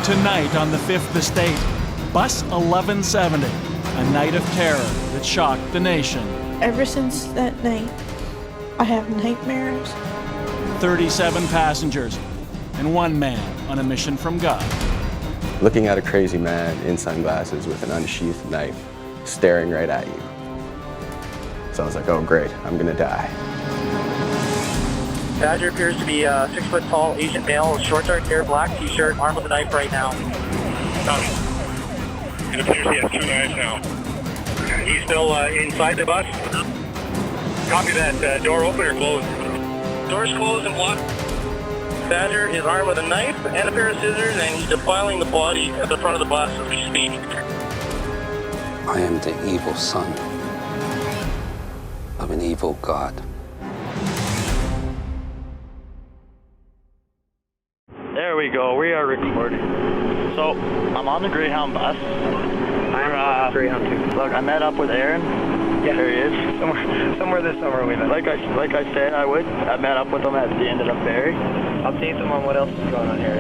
Tonight on the Fifth Estate, Bus 1170, a night of terror that shocked the nation. Ever since that night, I have nightmares. 37 passengers and one man on a mission from God. Looking at a crazy man in sunglasses with an unsheathed knife staring right at you. So I was like, oh great, I'm gonna die. Badger appears to be a 6 foot tall Asian male, short dark hair, black t-shirt, armed with a knife right now. It appears he has 2 knives now. He's still inside the bus. Copy that. Door open or closed? Doors closed and locked. Badger is armed with a knife and a pair of scissors, and he's defiling the body at the front of the bus as we speak. I am the evil son of an evil God. There we go, we are recording. So, I'm on the Greyhound bus. I'm on Greyhound too. Look, I met up with Aaron. Yeah. There he is. Somewhere this summer we met. Like I said I would. I met up with him at the end of the ferry. Update them on what else is going on here.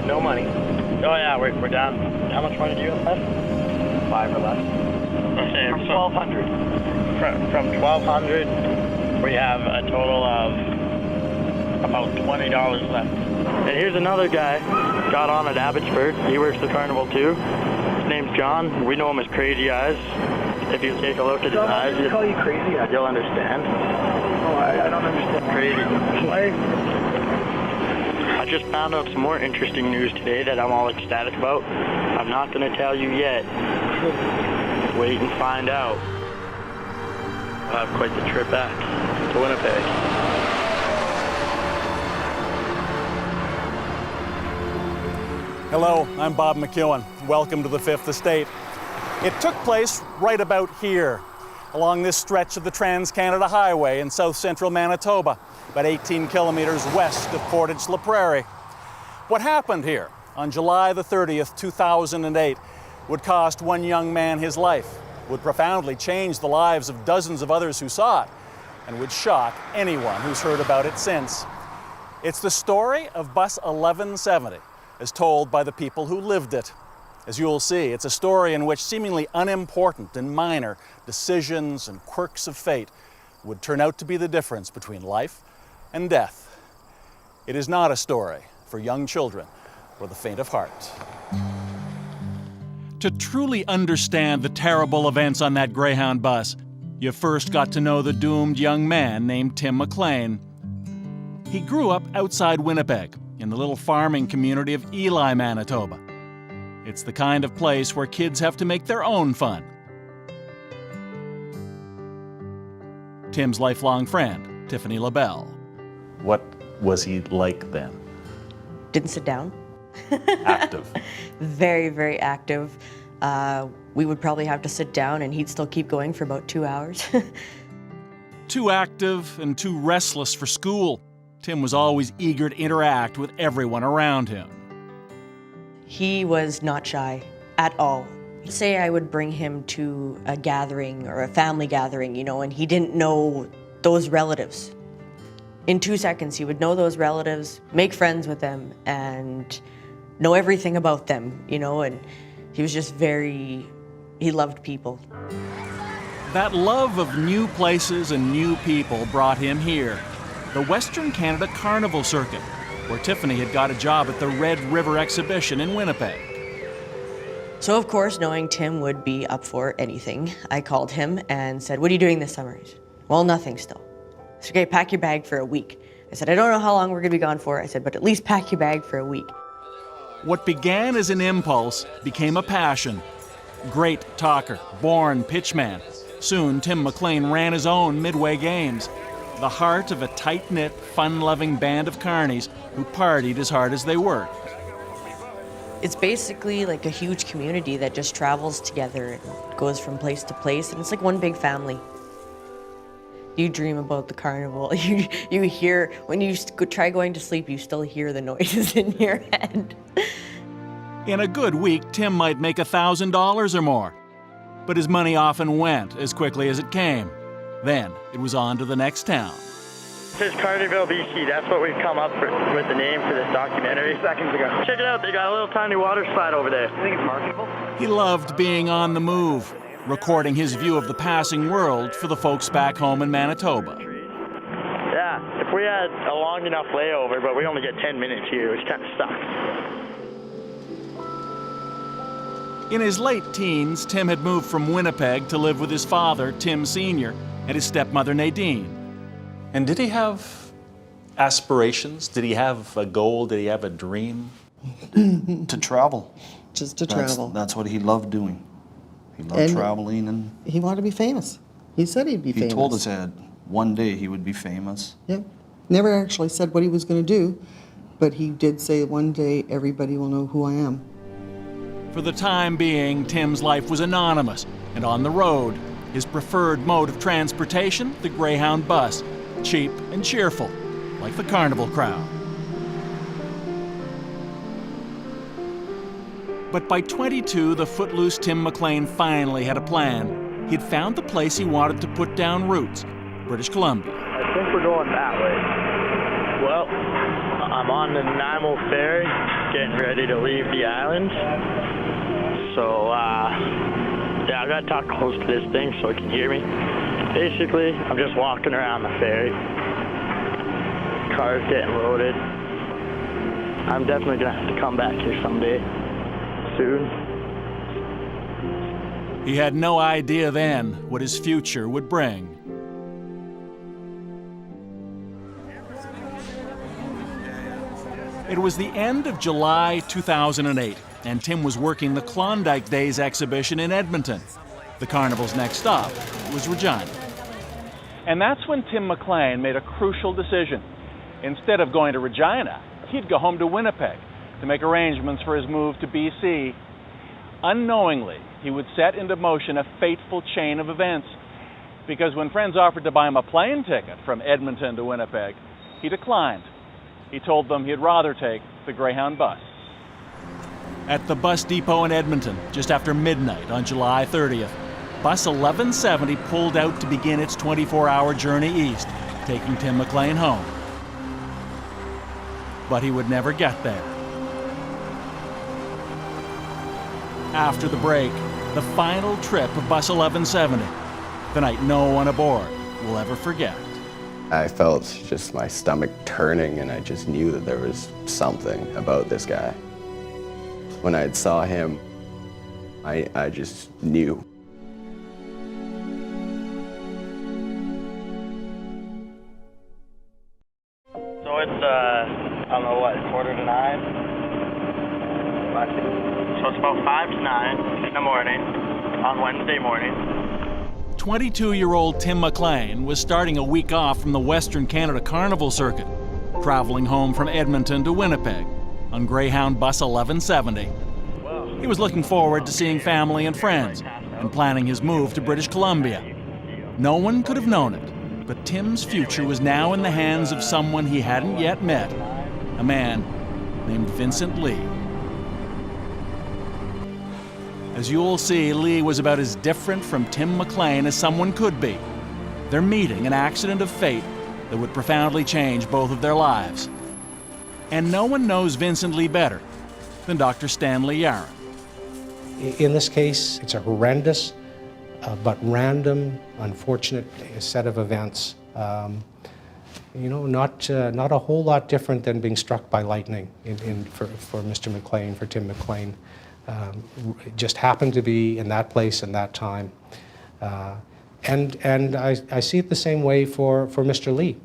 No money. Oh yeah, we're down. How much money do you have left? 5 or less. Okay, From 1,200. From 1,200, we have a total of about $20 left. And here's another guy, got on at Abbotsford. He works the carnival too. His name's John. We know him as Crazy Eyes. If you take a look at his eyes, call you Crazy Eyes? You'll understand. Oh, I don't understand. Crazy. Why? I just found out some more interesting news today that I'm all ecstatic about. I'm not going to tell you yet. Wait and find out. I'll have quite the trip back to Winnipeg. Hello, I'm Bob McEwen. Welcome to the Fifth Estate. It took place right about here, along this stretch of the Trans-Canada Highway in south-central Manitoba, about 18 kilometers west of Portage-la Prairie. What happened here on July the 30th, 2008 would cost one young man his life, would profoundly change the lives of dozens of others who saw it, and would shock anyone who's heard about it since. It's the story of Bus 1170, as told by the people who lived it. As you'll see, it's a story in which seemingly unimportant and minor decisions and quirks of fate would turn out to be the difference between life and death. It is not a story for young children or the faint of heart. To truly understand the terrible events on that Greyhound bus, you first got to know the doomed young man named Tim McLean. He grew up outside Winnipeg, in the little farming community of Ely, Manitoba. It's the kind of place where kids have to make their own fun. Tim's lifelong friend, Tiffany LaBelle. What was he like then? Didn't sit down. Active. Very, very active. We would probably have to sit down and he'd still keep going for about 2 hours. Too active and too restless for school, Tim was always eager to interact with everyone around him. He was not shy at all. Say I would bring him to a gathering or a family gathering, and he didn't know those relatives. In 2 seconds, he would know those relatives, make friends with them, and know everything about them, and he was just he loved people. That love of new places and new people brought him here, the Western Canada Carnival Circuit, where Tiffany had got a job at the Red River Exhibition in Winnipeg. So of course, knowing Tim would be up for anything, I called him and said, "What are you doing this summer?" He said, "Well, nothing still." I said, "Okay, pack your bag for a week." I said, "I don't know how long we're gonna be gone for." I said, "But at least pack your bag for a week." What began as an impulse became a passion. Great talker, born pitchman. Soon, Tim McLean ran his own Midway Games, the heart of a tight-knit, fun-loving band of carnies who partied as hard as they worked. It's basically like a huge community that just travels together and goes from place to place, and it's like one big family. You dream about the carnival. You hear, when you try going to sleep, you still hear the noises in your head. In a good week, Tim might make $1,000 or more. But his money often went as quickly as it came. Then it was on to the next town. says Carterville, BC. That's what we've come up with the name for this documentary seconds ago. Check it out. They got a little tiny water slide over there. I think it's marketable. He loved being on the move, recording his view of the passing world for the folks back home in Manitoba. Yeah, if we had a long enough layover, but we only get 10 minutes here, which kind of sucks. In his late teens, Tim had moved from Winnipeg to live with his father, Tim Sr., and his stepmother, Nadine. And did he have aspirations? Did he have a goal? Did he have a dream? To travel. Just to travel. That's what he loved doing. He loved traveling, and he wanted to be famous. He said he'd be famous. He told us that one day he would be famous. Yep. Never actually said what he was going to do, but he did say one day everybody will know who I am. For the time being, Tim's life was anonymous and on the road. His preferred mode of transportation, the Greyhound Bus, cheap and cheerful, like the carnival crowd. But by 22, the footloose Tim McLean finally had a plan. He'd found the place he wanted to put down roots, British Columbia. I think we're going that way. Well, I'm on the Nanaimo ferry, getting ready to leave the island. So, yeah, I gotta talk close to this thing so it can hear me. Basically, I'm just walking around the ferry. Car's getting loaded. I'm definitely gonna have to come back here someday, soon. He had no idea then what his future would bring. It was the end of July 2008, and Tim was working the Klondike Days exhibition in Edmonton. The carnival's next stop was Regina. And that's when Tim McLean made a crucial decision. Instead of going to Regina, he'd go home to Winnipeg to make arrangements for his move to BC. Unknowingly, he would set into motion a fateful chain of events, because when friends offered to buy him a plane ticket from Edmonton to Winnipeg, he declined. He told them he'd rather take the Greyhound Bus. At the bus depot in Edmonton, just after midnight on July 30th, Bus 1170 pulled out to begin its 24-hour journey east, taking Tim McLean home. But he would never get there. After the break, the final trip of Bus 1170, the night no one aboard will ever forget. I felt just my stomach turning, and I just knew that there was something about this guy. When I saw him, I just knew. So it's, I don't know what, 8:45? So it's about 5 to 9 in the morning, on Wednesday morning. 22-year-old Tim McLean was starting a week off from the Western Canada Carnival circuit, traveling home from Edmonton to Winnipeg on Greyhound Bus 1170. He was looking forward to seeing family and friends and planning his move to British Columbia. No one could have known it, but Tim's future was now in the hands of someone he hadn't yet met, a man named Vincent Lee. As you'll see, Lee was about as different from Tim McLean as someone could be. Their meeting, an accident of fate that would profoundly change both of their lives. And no one knows Vincent Lee better than Dr. Stanley Yaron. In this case, it's a horrendous but random, unfortunate set of events. You know, not a whole lot different than being struck by lightning for Mr. McLean, for Tim McLean. It just happened to be in that place and that time. And I see it the same way for Mr. Lee.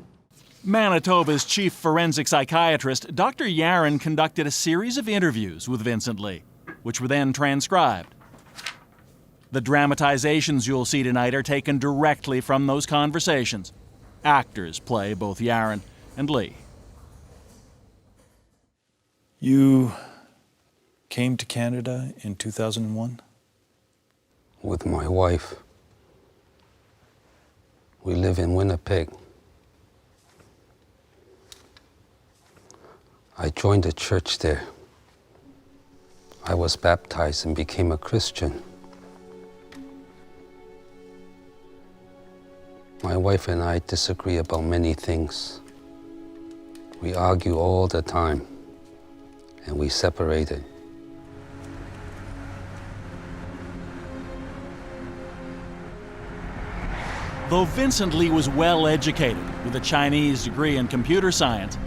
Manitoba's chief forensic psychiatrist, Dr. Yaron, conducted a series of interviews with Vincent Lee, which were then transcribed. The dramatizations you'll see tonight are taken directly from those conversations. Actors play both Yaron and Lee. You came to Canada in 2001? With my wife. We live in Winnipeg. I joined a church there. I was baptized and became a Christian. My wife and I disagree about many things. We argue all the time, and we separated. Though Vincent Lee was well educated with a Chinese degree in computer science,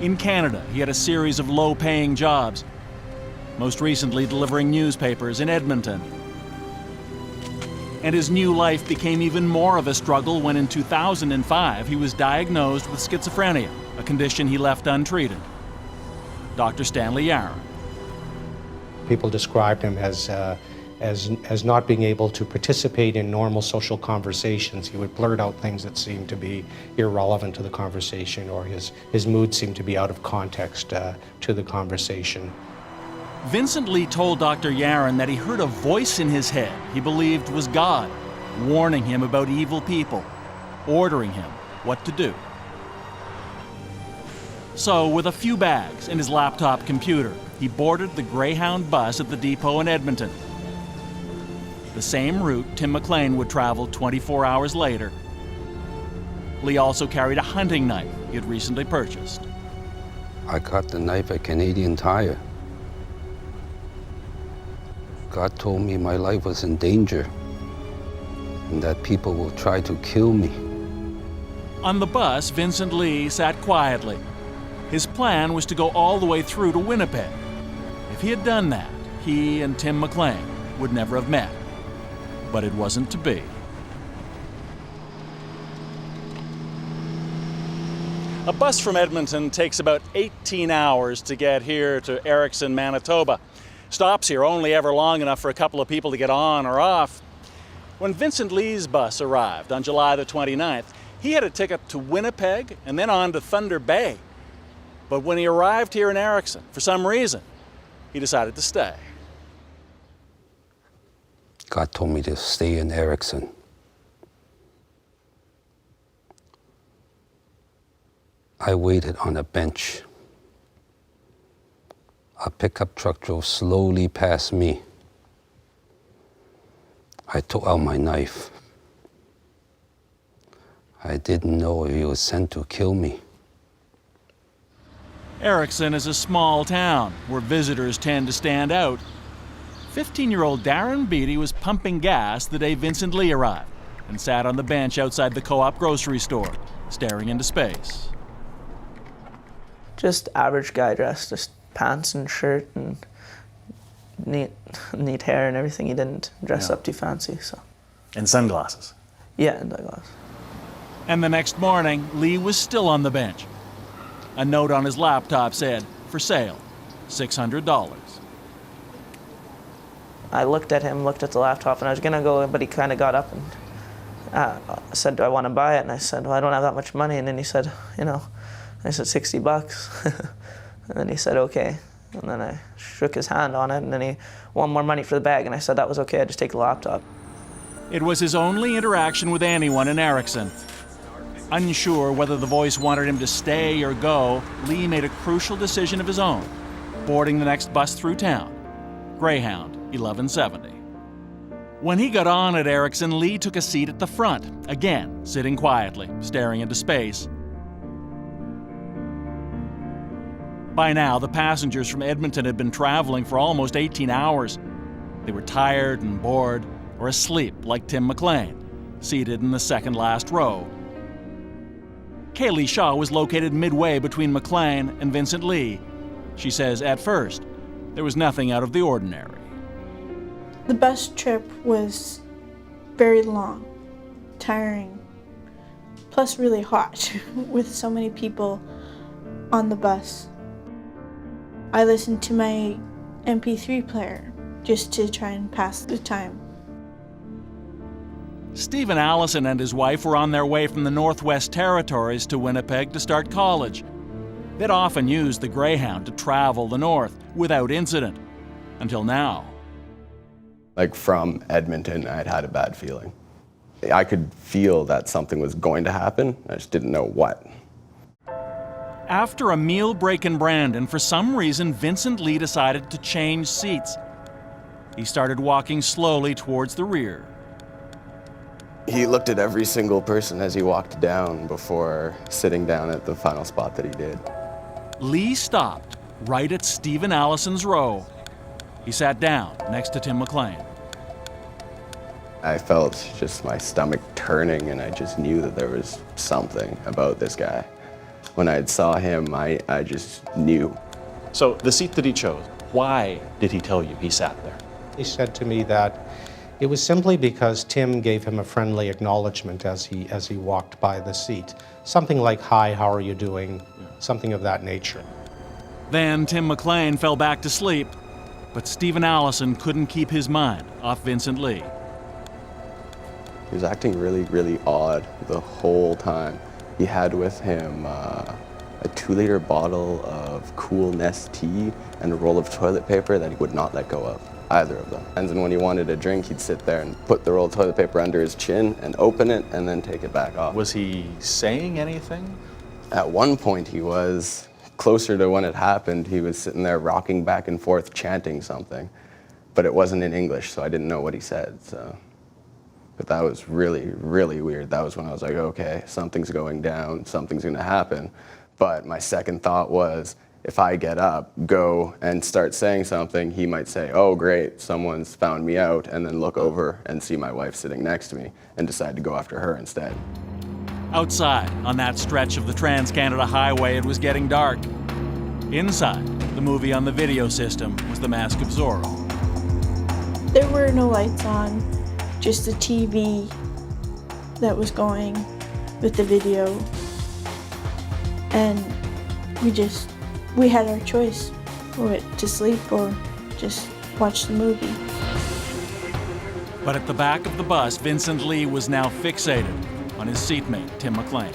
in Canada he had a series of low-paying jobs, most recently delivering newspapers in Edmonton. And his new life became even more of a struggle when in 2005 he was diagnosed with schizophrenia, a condition he left untreated. Dr. Stanley Yaron. People described him as not being able to participate in normal social conversations. He would blurt out things that seemed to be irrelevant to the conversation, or his mood seemed to be out of context to the conversation. Vincent Lee told Dr. Yaron that he heard a voice in his head he believed was God, warning him about evil people, ordering him what to do. So, with a few bags and his laptop computer, he boarded the Greyhound bus at the depot in Edmonton. The same route Tim McLean would travel 24 hours later. Lee also carried a hunting knife he had recently purchased. I got the knife at Canadian Tire. God told me my life was in danger and that people will try to kill me. On the bus, Vincent Lee sat quietly. His plan was to go all the way through to Winnipeg. If he had done that, he and Tim McLean would never have met. But it wasn't to be. A bus from Edmonton takes about 18 hours to get here to Erickson, Manitoba. Stops here only ever long enough for a couple of people to get on or off. When Vincent Lee's bus arrived on July the 29th, he had a ticket to Winnipeg and then on to Thunder Bay. But when he arrived here in Erickson, for some reason, he decided to stay. God told me to stay in Erickson. I waited on a bench. A pickup truck drove slowly past me. I took out my knife. I didn't know if he was sent to kill me. Erickson is a small town where visitors tend to stand out. 15-year-old Darren Beatty was pumping gas the day Vincent Lee arrived and sat on the bench outside the Co-op grocery store, staring into space. Just average guy dressed, just pants and shirt and neat hair and everything. He didn't dress up too fancy, so. And sunglasses. Yeah, and sunglasses. And the next morning, Lee was still on the bench. A note on his laptop said, "For sale, $600. I looked at him, looked at the laptop, and I was gonna go, but he kind of got up and said, "Do I want to buy it?" And I said, "Well, I don't have that much money." And then he said, I said, $60. And then he said, "Okay." And then I shook his hand on it, and then he wanted more money for the bag, and I said that was okay, I'd just take the laptop. It was his only interaction with anyone in Erickson. Unsure whether the voice wanted him to stay or go, Lee made a crucial decision of his own, boarding the next bus through town, Greyhound 1170. When he got on at Erickson, Lee took a seat at the front, again sitting quietly, staring into space. By now, the passengers from Edmonton had been traveling for almost 18 hours. They were tired and bored, or asleep like Tim McLean, seated in the second last row. Kaylee Shaw was located midway between McLean and Vincent Lee. She says at first, there was nothing out of the ordinary. The bus trip was very long, tiring, plus really hot with so many people on the bus. I listened to my MP3 player just to try and pass the time. Stephen Allison and his wife were on their way from the Northwest Territories to Winnipeg to start college. They'd often used the Greyhound to travel the north without incident, until now. Like from Edmonton, I'd had a bad feeling. I could feel that something was going to happen, I just didn't know what. After a meal break in Brandon, for some reason, Vincent Lee decided to change seats. He started walking slowly towards the rear. He looked at every single person as he walked down before sitting down at the final spot that he did. Lee stopped right at Stephen Allison's row. He sat down next to Tim McLean. I felt just my stomach turning, and I just knew that there was something about this guy. When I saw him, I just knew. So the seat that he chose, why did he tell you he sat there? He said to me that it was simply because Tim gave him a friendly acknowledgement as he walked by the seat. Something like, "Hi, how are you doing?" Something of that nature. Then Tim McLean fell back to sleep, but Stephen Allison couldn't keep his mind off Vincent Lee. He was acting really, really odd the whole time. He had with him a 2-liter bottle of Cool Nest tea and a roll of toilet paper that he would not let go of, either of them. And then when he wanted a drink, he'd sit there and put the roll of toilet paper under his chin and open it and then take it back off. Was he saying anything? At one point he was. Closer to when it happened, he was sitting there rocking back and forth chanting something, but it wasn't in English, so I didn't know what he said. But that was really, really weird. That was when I was like, okay, something's going down, something's gonna happen. But my second thought was, if I get up, go, and start saying something, he might say, oh great, someone's found me out, and then look over and see my wife sitting next to me and decide to go after her instead. Outside, on that stretch of the Trans-Canada Highway, it was getting dark. Inside, the movie on the video system was The Mask of Zorro. There were no lights on, just the TV that was going with the video. And we had our choice, to sleep or just watch the movie. But at the back of the bus, Vincent Lee was now fixated on his seatmate, Tim McLean.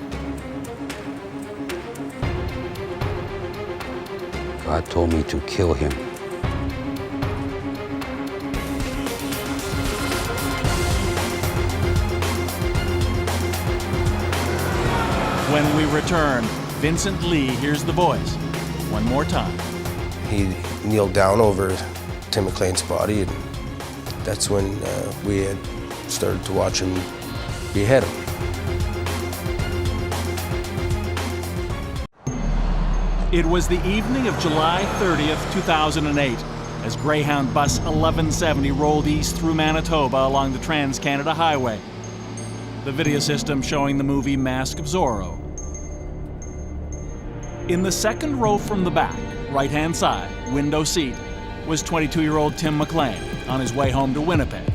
God told me to kill him. When we return, Vincent Lee hears the voice one more time. He kneeled down over Tim McLean's body, and that's when we had started to watch him behead him. It was the evening of July 30th, 2008, as Greyhound Bus 1170 rolled east through Manitoba along the Trans-Canada Highway. The video system showing the movie Mask of Zorro. In the second row from the back, right-hand side, window seat, was 22-year-old Tim McLean on his way home to Winnipeg.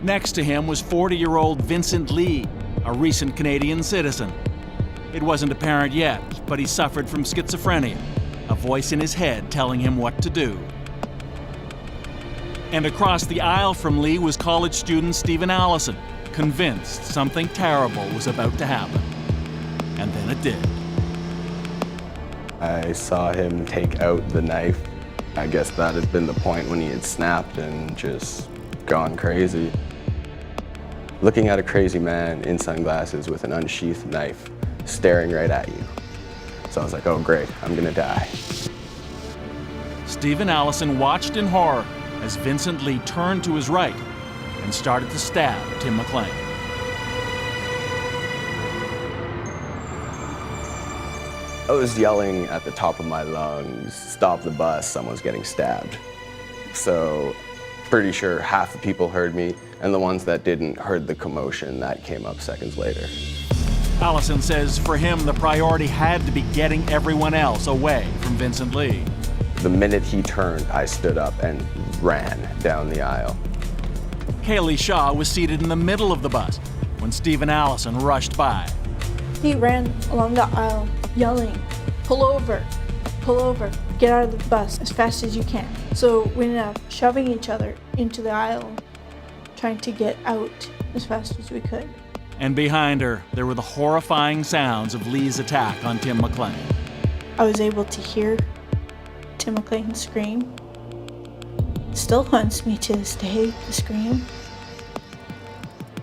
Next to him was 40-year-old Vincent Lee, a recent Canadian citizen. It wasn't apparent yet, but he suffered from schizophrenia, a voice in his head telling him what to do. And across the aisle from Lee was college student Stephen Allison, convinced something terrible was about to happen. And then it did. I saw him take out the knife. I guess that had been the point when he had snapped and just gone crazy. Looking at a crazy man in sunglasses with an unsheathed knife staring right at you. So I was like, oh great, I'm gonna die. Stephen Allison watched in horror as Vincent Lee turned to his right and started to stab Tim McLean. I was yelling at the top of my lungs, stop the bus, someone's getting stabbed. So pretty sure half the people heard me, and the ones that didn't heard the commotion that came up seconds later. Allison says for him, the priority had to be getting everyone else away from Vincent Lee. The minute he turned, I stood up and ran down the aisle. Kaylee Shaw was seated in the middle of the bus when Stephen Allison rushed by. He ran along the aisle, yelling, pull over, get out of the bus as fast as you can. So we ended up shoving each other into the aisle, trying to get out as fast as we could. And behind her, there were the horrifying sounds of Lee's attack on Tim McLean. I was able to hear Tim McLean scream. It still haunts me to this day, the scream,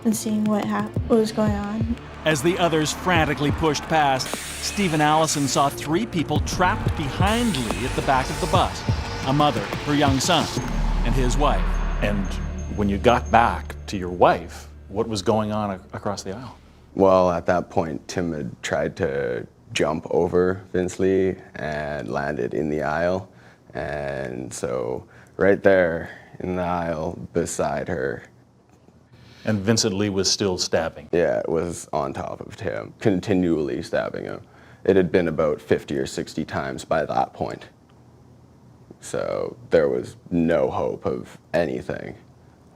and seeing what was going on. As the others frantically pushed past, Stephen Allison saw 3 people trapped behind Lee at the back of the bus. A mother, her young son, and his wife. And When you got back to your wife, what was going on across the aisle? Well, at that point, Tim had tried to jump over Vince Lee and landed in the aisle. And so right there in the aisle beside her. And Vincent Lee was still stabbing? Yeah, it was on top of Tim, continually stabbing him. It had been about 50 or 60 times by that point. So there was no hope of anything.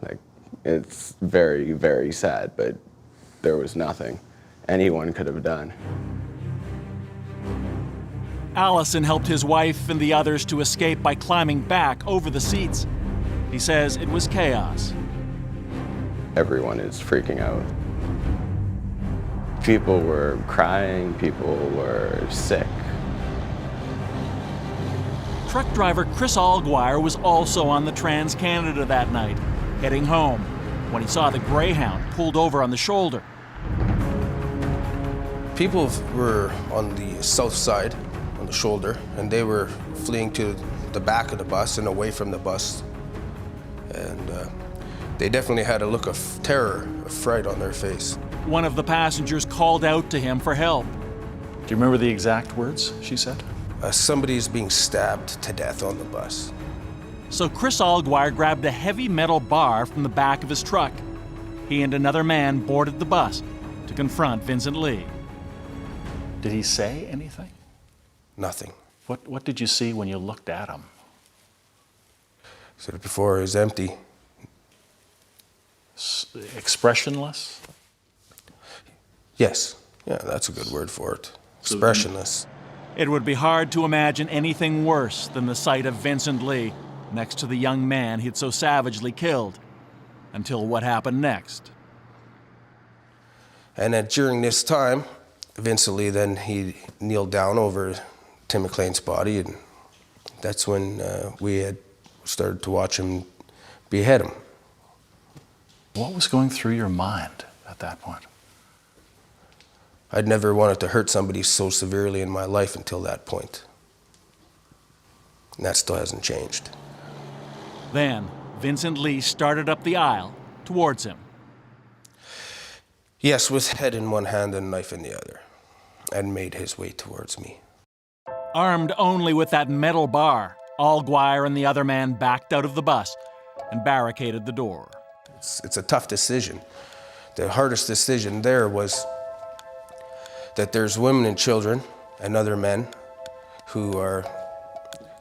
Like, it's very, very sad, but there was nothing anyone could have done. Allison helped his wife and the others to escape by climbing back over the seats. He says it was chaos. Everyone is freaking out. People were crying, people were sick. Truck driver Chris Alguire was also on the Trans-Canada that night, heading home, when he saw the Greyhound pulled over on the shoulder. People were on the south side, on the shoulder, and they were fleeing to the back of the bus and away from the bus. And they definitely had a look of terror, of fright on their face. One of the passengers called out to him for help. Do you remember the exact words she said? Somebody's being stabbed to death on the bus. So Chris Alguire grabbed a heavy metal bar from the back of his truck. He and another man boarded the bus to confront Vincent Lee. Did he say anything? Nothing. What did you see when you looked at him? Said it before, it was empty. Expressionless? Yes. Yeah, that's a good word for it. Expressionless. It would be hard to imagine anything worse than the sight of Vincent Lee next to the young man he'd so savagely killed, until what happened next. And during this time, Vincent Lee, then he kneeled down over Tim McLean's body, and that's when we had started to watch him behead him. What was going through your mind at that point? I'd never wanted to hurt somebody so severely in my life until that point. And that still hasn't changed. Then, Vincent Lee started up the aisle towards him. Yes, with head in one hand and knife in the other, and made his way towards me. Armed only with that metal bar, Alguire and the other man backed out of the bus and barricaded the door. It's a tough decision. The hardest decision there was that there's women and children and other men who are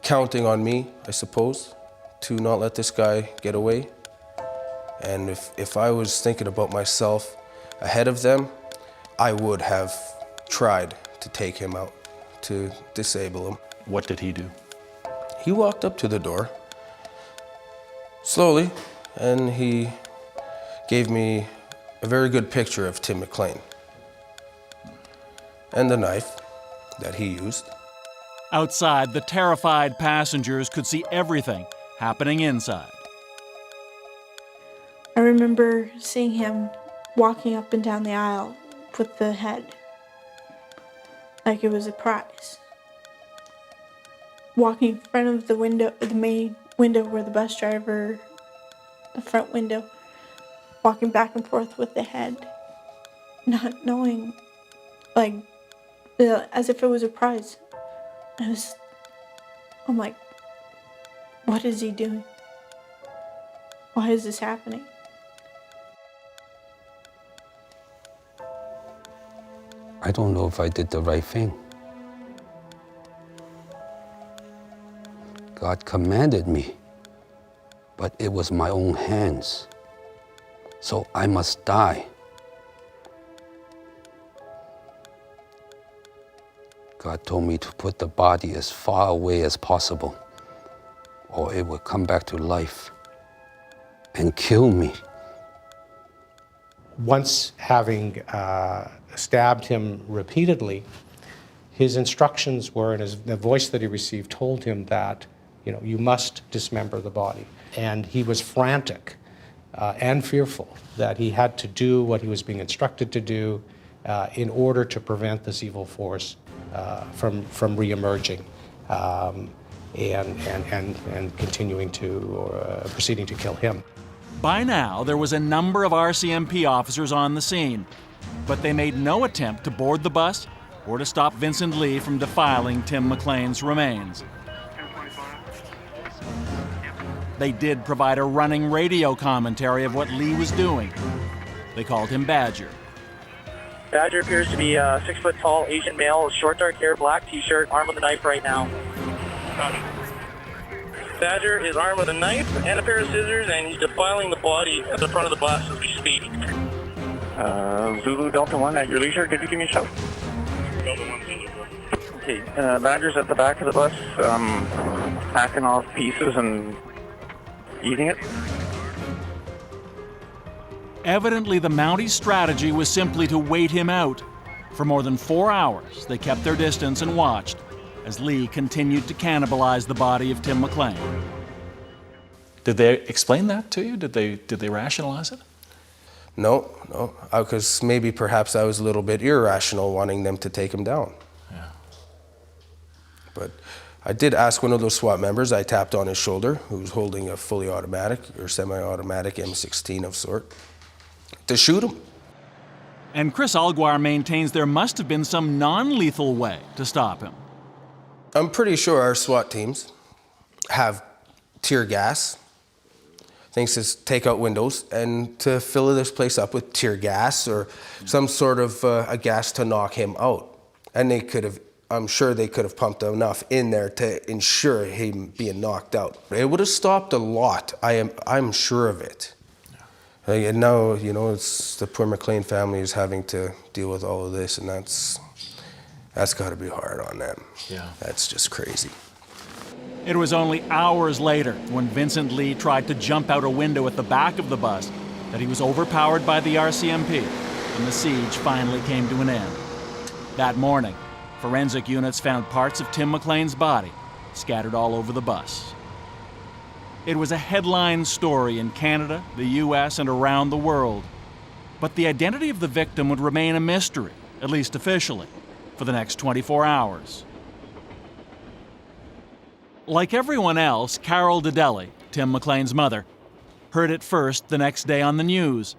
counting on me, I suppose, to not let this guy get away. And if I was thinking about myself ahead of them, I would have tried to take him out, to disable him. What did he do? He walked up to the door, slowly, and he gave me a very good picture of Tim McLean and the knife that he used. Outside, the terrified passengers could see everything happening inside. I remember seeing him walking up and down the aisle with the head, like it was a prize. Walking in front of the window, the main window where the bus driver, the front window, walking back and forth with the head, not knowing, like, as if it was a prize. I'm like, what is he doing? Why is this happening? I don't know if I did the right thing. God commanded me, but it was my own hands. So I must die. God told me to put the body as far away as possible, or it would come back to life and kill me. Once having stabbed him repeatedly, his instructions were, and the voice that he received told him that, you must dismember the body. And he was frantic and fearful that he had to do what he was being instructed to do in order to prevent this evil force from re-emerging and continuing to, proceeding to kill him. By now, there was a number of RCMP officers on the scene, but they made no attempt to board the bus or to stop Vincent Lee from defiling Tim McLean's remains. They did provide a running radio commentary of what Lee was doing. They called him Badger. Badger appears to be a 6 foot tall Asian male with short dark hair, black t-shirt, armed with a knife right now. Badger is armed with a knife and a pair of scissors, and he's defiling the body at the front of the bus as we speak. Zulu Delta 1 at your leisure, could you give me a shout? Delta 1 Zulu. Okay, Badger's at the back of the bus, hacking off pieces and eating it. Evidently, the Mounties' strategy was simply to wait him out. For more than 4 hours, they kept their distance and watched as Lee continued to cannibalize the body of Tim McLean. Did they explain that to you? Did they rationalize it? No, because maybe perhaps I was a little bit irrational wanting them to take him down. Yeah. But I did ask one of those SWAT members, I tapped on his shoulder, who was holding a fully automatic or semi-automatic M16 of sort, to shoot him. And Chris Alguar maintains there must have been some non-lethal way to stop him. I'm pretty sure our SWAT teams have tear gas, things to take out windows, and to fill this place up with tear gas or some sort of a gas to knock him out. And they could have, I'm sure they could have pumped enough in there to ensure him being knocked out. It would have stopped a lot, I'm sure of it. And now, you know, it's the poor McLean family is having to deal with all of this, and that's got to be hard on them. Yeah. That's just crazy. It was only hours later, when Vincent Lee tried to jump out a window at the back of the bus, that he was overpowered by the RCMP, and the siege finally came to an end. That morning, forensic units found parts of Tim McLean's body scattered all over the bus. It was a headline story in Canada, the US, and around the world. But the identity of the victim would remain a mystery, at least officially, for the next 24 hours. Like everyone else, Carol Dedeli, Tim McLean's mother, heard it first the next day on the news.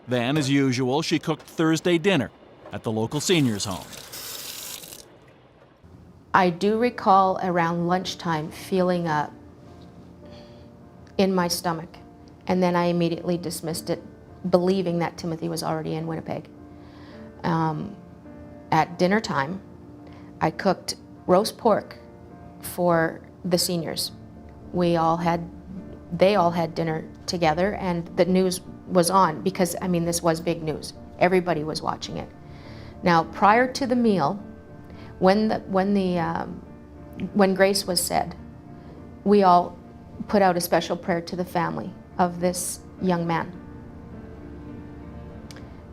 Then, as usual, she cooked Thursday dinner at the local seniors' home. I do recall around lunchtime feeling in my stomach, and then I immediately dismissed it, believing that Timothy was already in Winnipeg. At dinner time, I cooked roast pork for the seniors. They all had dinner together, and the news was on because, I mean, this was big news. Everybody was watching it. Now, prior to the meal, when grace was said, we all put out a special prayer to the family of this young man.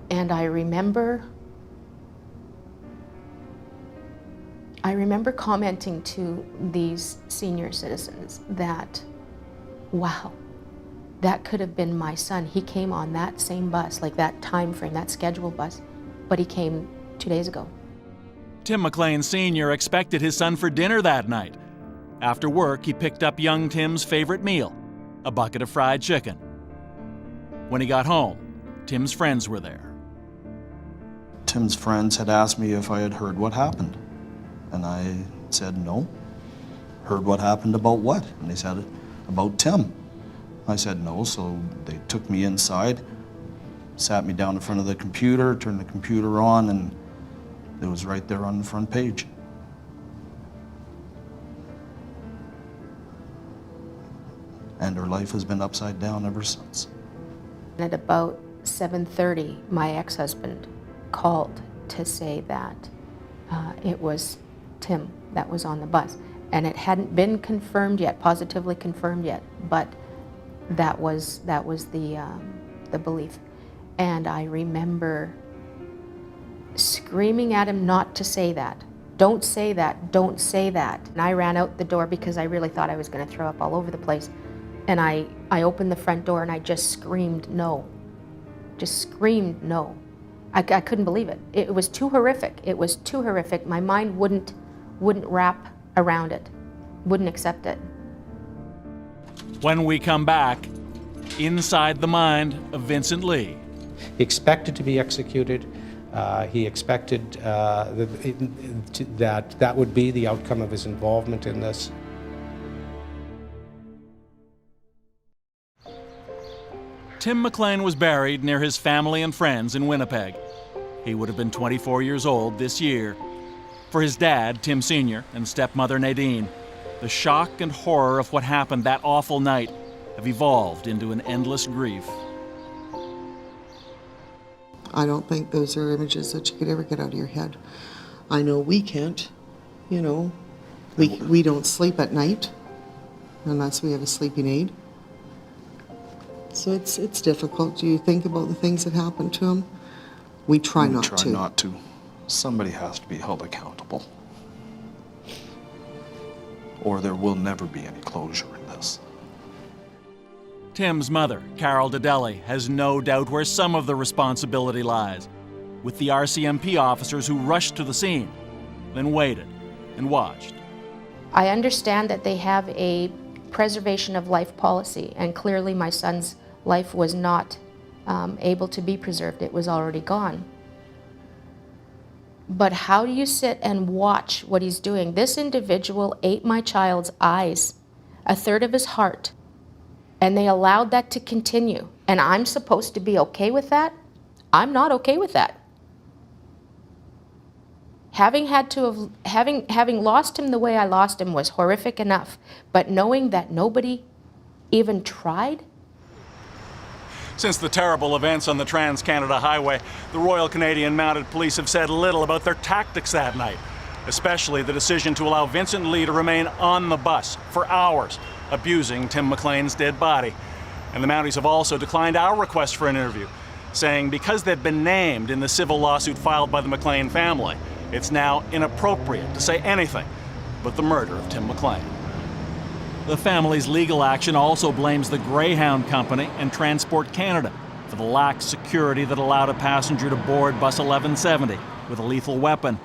And I remember commenting to these senior citizens that, wow, that could have been my son. He came on that same bus, like that time frame, that scheduled bus, but he came 2 days ago. Tim McLean Sr. expected his son for dinner that night. After work, he picked up young Tim's favorite meal, a bucket of fried chicken. When he got home, Tim's friends were there. Tim's friends had asked me if I had heard what happened. And I said, no. Heard what happened about what? And they said, about Tim. I said, no, so they took me inside, sat me down in front of the computer, turned the computer on, and it was right there on the front page. And her life has been upside down ever since. At about 7:30, my ex-husband called to say that it was Tim that was on the bus. And it hadn't been confirmed yet, positively confirmed yet, but that was the belief. And I remember screaming at him not to say that. Don't say that, don't say that. And I ran out the door because I really thought I was going to throw up all over the place. And I opened the front door and I just screamed no. Just screamed no. I couldn't believe it. It was too horrific. It was too horrific. My mind wouldn't wrap around it, wouldn't accept it. When we come back, inside the mind of Vincent Lee. He expected to be executed. He expected that would be the outcome of his involvement in this. Tim McLean was buried near his family and friends in Winnipeg. He would have been 24 years old this year. For his dad, Tim Sr., and stepmother Nadine, the shock and horror of what happened that awful night have evolved into an endless grief. I don't think those are images that you could ever get out of your head. I know we can't, you know. We don't sleep at night unless we have a sleeping aid. So it's difficult. Do you think about the things that happened to him? We try not to. Try not to. Somebody has to be held accountable. Or there will never be any closure in this. Tim's mother, Carol Dedeli, has no doubt where some of the responsibility lies, with the RCMP officers who rushed to the scene, then waited and watched. I understand that they have a preservation of life policy, and clearly my son's life was not able to be preserved. It was already gone. But how do you sit and watch what he's doing? This individual ate my child's eyes, a third of his heart, and they allowed that to continue. And I'm supposed to be okay with that? I'm not okay with that. Having lost him the way I lost him was horrific enough, but knowing that nobody even tried. Since the terrible events on the Trans-Canada Highway, the Royal Canadian Mounted Police have said little about their tactics that night, especially the decision to allow Vincent Lee to remain on the bus for hours, abusing Tim McLean's dead body. And the Mounties have also declined our request for an interview, saying because they've been named in the civil lawsuit filed by the McLean family, it's now inappropriate to say anything but the murder of Tim McLean. The family's legal action also blames the Greyhound Company and Transport Canada for the lax security that allowed a passenger to board bus 1170 with a lethal weapon.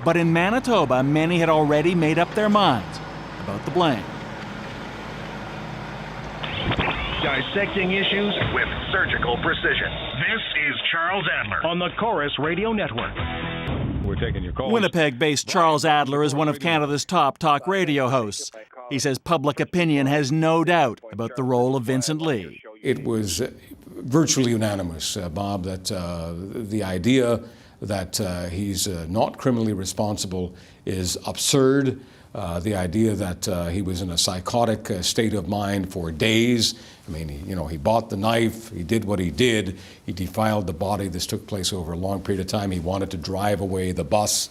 But in Manitoba, many had already made up their minds about the blame. Dissecting issues with surgical precision. This is Charles Adler on the Chorus Radio Network. We're taking your calls. Winnipeg-based Charles Adler is one of Canada's top talk radio hosts. He says public opinion has no doubt about the role of Vincent Lee. It was virtually unanimous, Bob, that the idea that he's not criminally responsible is absurd. The idea that he was in a psychotic state of mind for days. I mean, he bought the knife, he did what he did, he defiled the body. This took place over a long period of time. He wanted to drive away the bus.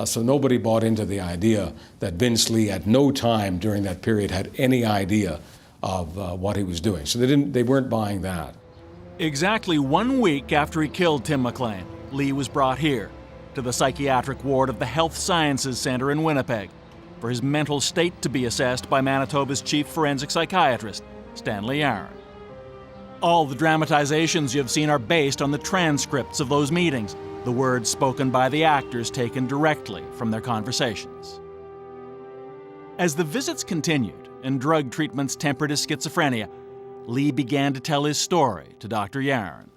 So nobody bought into the idea that Vince Lee at no time during that period had any idea of what he was doing. So they weren't buying that. Exactly 1 week after he killed Tim McLean, Lee was brought here to the psychiatric ward of the Health Sciences Centre in Winnipeg for his mental state to be assessed by Manitoba's chief forensic psychiatrist, Stanley Aaron. All the dramatizations you've seen are based on the transcripts of those meetings, the words spoken by the actors taken directly from their conversations. As the visits continued and drug treatments tempered his schizophrenia, Lee began to tell his story to Dr. Yaron.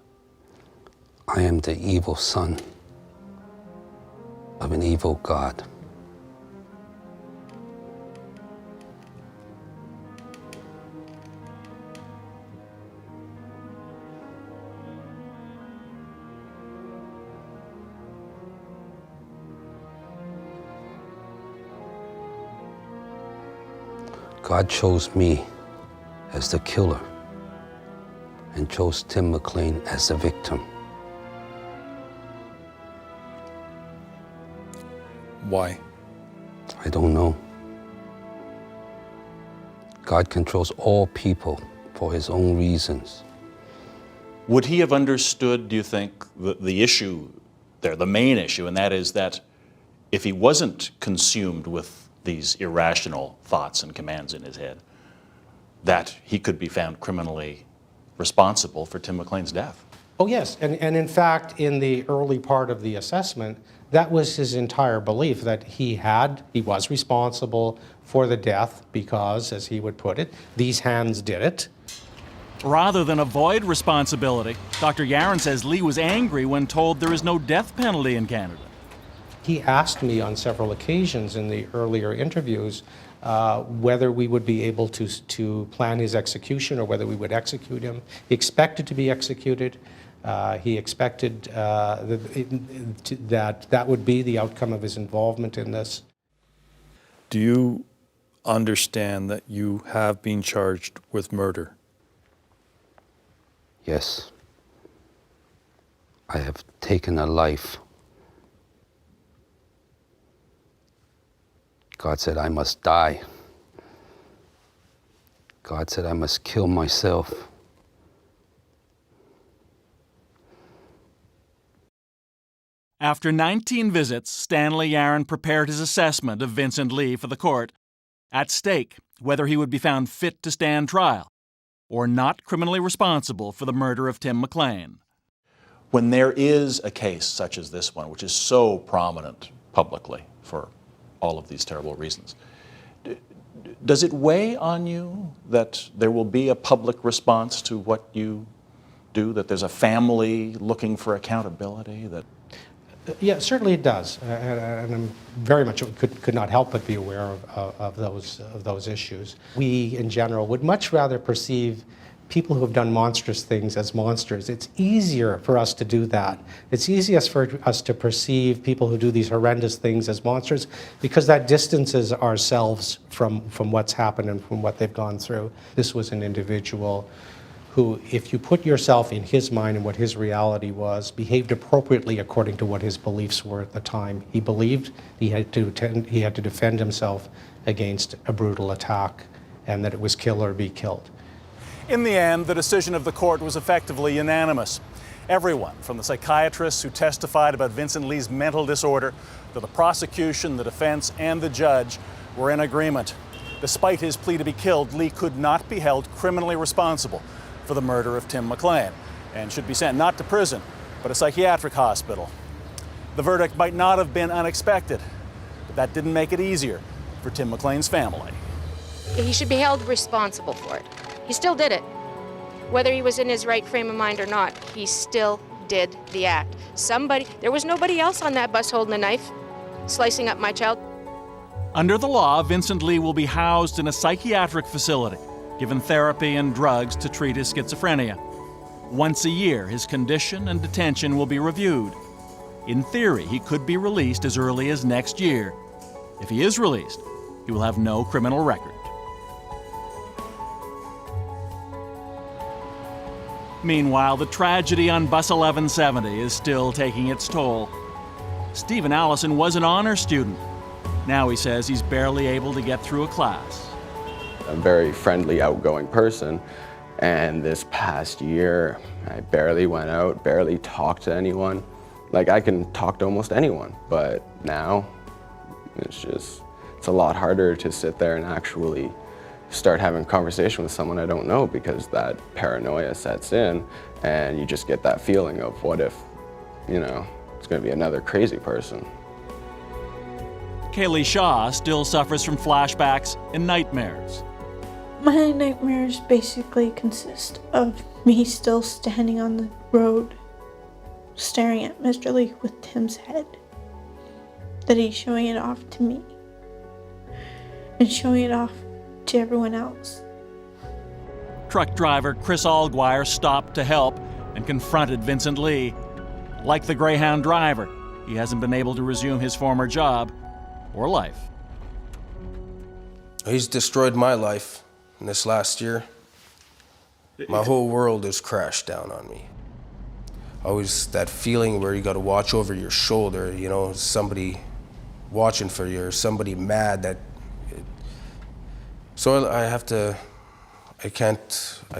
I am the evil son of an evil God. God chose me as the killer and chose Tim McLean as the victim. Why? I don't know. God controls all people for his own reasons. Would he have understood, do you think, the issue there, the main issue, and that is that if he wasn't consumed with these irrational thoughts and commands in his head, that he could be found criminally responsible for Tim McLean's death? Oh yes, and in fact, in the early part of the assessment, that was his entire belief, that he was responsible for the death because, as he would put it, these hands did it. Rather than avoid responsibility, Dr. Yaron says Lee was angry when told there is no death penalty in Canada. He asked me on several occasions in the earlier interviews whether we would be able to plan his execution or whether we would execute him. He expected to be executed. He expected that would be the outcome of his involvement in this. Do you understand that you have been charged with murder? Yes. I have taken a life. God said I must die. God said I must kill myself. After 19 visits, Stanley Yaron prepared his assessment of Vincent Lee for the court. At stake, whether he would be found fit to stand trial or not criminally responsible for the murder of Tim McLean. When there is a case such as this one, which is so prominent publicly for all of these terrible reasons, does it weigh on you that there will be a public response to what you do, that there's a family looking for accountability? That Yeah, certainly it does, and I'm very much could not help but be aware of those issues. We, in general, would much rather perceive people who have done monstrous things as monsters. It's easier for us to do that. It's easiest for us to perceive people who do these horrendous things as monsters because that distances ourselves from what's happened and from what they've gone through. This was an individual who, if you put yourself in his mind and what his reality was, behaved appropriately according to what his beliefs were at the time. He believed he had to defend himself against a brutal attack and that it was kill or be killed. In the end, the decision of the court was effectively unanimous. Everyone, from the psychiatrists who testified about Vincent Lee's mental disorder to the prosecution, the defense, and the judge, were in agreement. Despite his plea to be killed, Lee could not be held criminally responsible for the murder of Tim McLean and should be sent not to prison, but a psychiatric hospital. The verdict might not have been unexpected, but that didn't make it easier for Tim McLean's family. He should be held responsible for it. He still did it. Whether he was in his right frame of mind or not, he still did the act. There was nobody else on that bus holding a knife, slicing up my child. Under the law, Vincent Lee will be housed in a psychiatric facility, given therapy and drugs to treat his schizophrenia. Once a year, his condition and detention will be reviewed. In theory, he could be released as early as next year. If he is released, he will have no criminal record. Meanwhile, the tragedy on Bus 1170 is still taking its toll. Stephen Allison was an honor student. Now he says he's barely able to get through a class. A very friendly, outgoing person, and this past year, I barely went out, barely talked to anyone. Like, I can talk to almost anyone, but now it's a lot harder to sit there and actually start having a conversation with someone I don't know because that paranoia sets in and you just get that feeling of what if, it's going to be another crazy person. Kaylee Shaw still suffers from flashbacks and nightmares. My nightmares basically consist of me still standing on the road, staring at Mr. Lee with Tim's head, that he's showing it off to me and showing it off to everyone else. Truck driver Chris Alguire stopped to help and confronted Vincent Lee. Like the Greyhound driver, he hasn't been able to resume his former job or life. He's destroyed my life in this last year. My whole world has crashed down on me. Always that feeling where you got to watch over your shoulder, somebody watching for you or somebody mad that. So I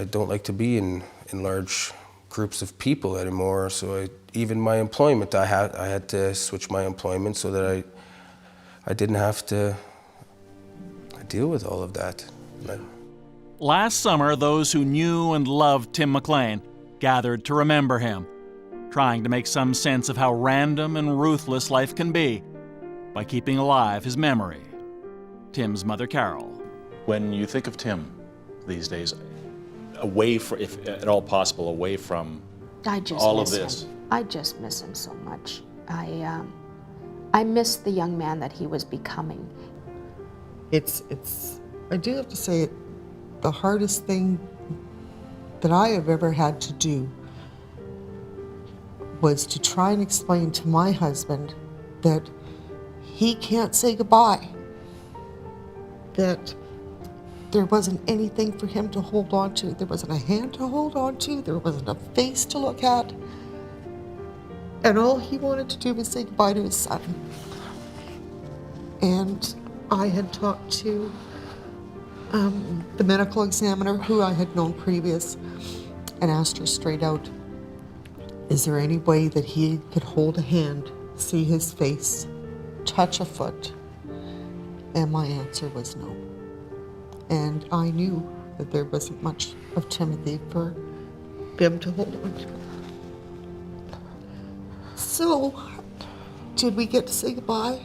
don't like to be in large groups of people anymore. So even my employment, I had to switch my employment so that I didn't have to deal with all of that. Last summer, those who knew and loved Tim McLean gathered to remember him, trying to make some sense of how random and ruthless life can be by keeping alive his memory. Tim's mother, Carol. When you think of Tim these days, away from, if at all possible, away from I just all miss of this? him. I just miss him so much. I miss the young man that he was becoming. I do have to say, the hardest thing that I have ever had to do was to try and explain to my husband that he can't say goodbye, that there wasn't anything for him to hold on to, there wasn't a hand to hold on to, there wasn't a face to look at, and all he wanted to do was say goodbye to his son. And I had talked to the medical examiner who I had known previous and asked her straight out, is there any way that he could hold a hand, see his face, touch a foot? And my answer was no. And I knew that there wasn't much of Timothy for him to hold on to. So, did we get to say goodbye?